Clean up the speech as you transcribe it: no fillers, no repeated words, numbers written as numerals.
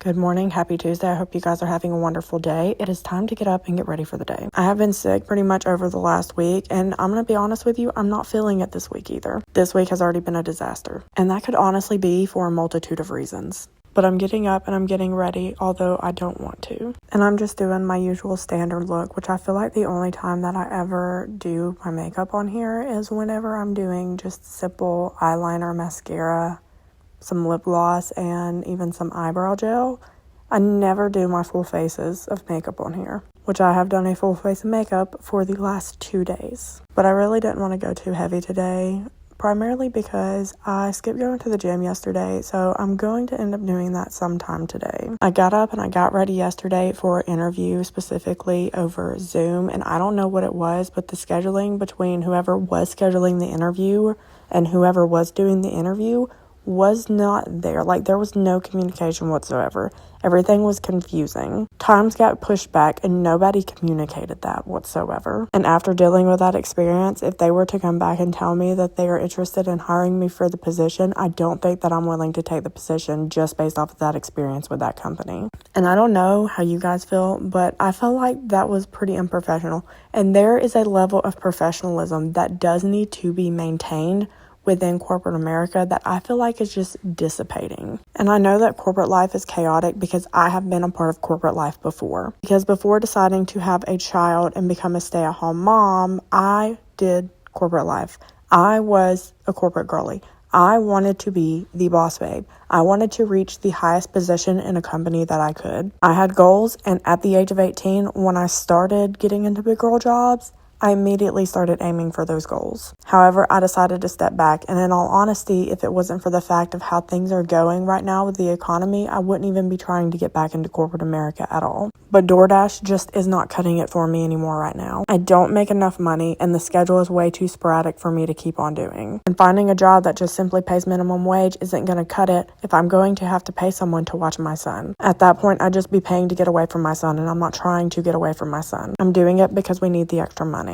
Good morning. Happy Tuesday. I hope you guys are having a wonderful day. It is time to get up and get ready for the day. I have been sick pretty much over the last week, and I'm going to be honest with you, I'm not feeling it this week either. This week has already been a disaster, and that could honestly be for a multitude of reasons. But I'm getting up and I'm getting ready, although I don't want to. And I'm just doing my usual standard look, which I feel like the only time that I ever do my makeup on here is whenever I'm doing just simple eyeliner, mascara, some lip gloss, and even some eyebrow gel. I never do my full faces of makeup on here, which I have done a full face of makeup for the last 2 days. But I really didn't want to go too heavy today, primarily because I skipped going to the gym yesterday, so I'm going to end up doing that sometime today. I got up and I got ready yesterday for an interview, specifically over Zoom, and I don't know what it was, but the scheduling between whoever was scheduling the interview and whoever was doing the interview was not there. Like, there was no communication whatsoever. Everything was confusing. Times got pushed back and nobody communicated that whatsoever. And after dealing with that experience, if they were to come back and tell me that they are interested in hiring me for the position, I don't think that I'm willing to take the position just based off of that experience with that company. And I don't know how you guys feel, but I felt like that was pretty unprofessional. And there is a level of professionalism that does need to be maintained within corporate America that I feel like is just dissipating. And I know that corporate life is chaotic because I have been a part of corporate life before. Because before deciding to have a child and become a stay-at-home mom, I did corporate life. I was a corporate girly. I wanted to be the boss babe. I wanted to reach the highest position in a company that I could. I had goals, and at the age of 18, when I started getting into big girl jobs, I immediately started aiming for those goals. However, I decided to step back, and in all honesty, if it wasn't for the fact of how things are going right now with the economy, I wouldn't even be trying to get back into corporate America at all. But DoorDash just is not cutting it for me anymore right now. I don't make enough money, and the schedule is way too sporadic for me to keep on doing. And finding a job that just simply pays minimum wage isn't going to cut it if I'm going to have to pay someone to watch my son. At that point, I'd just be paying to get away from my son, and I'm not trying to get away from my son. I'm doing it because we need the extra money.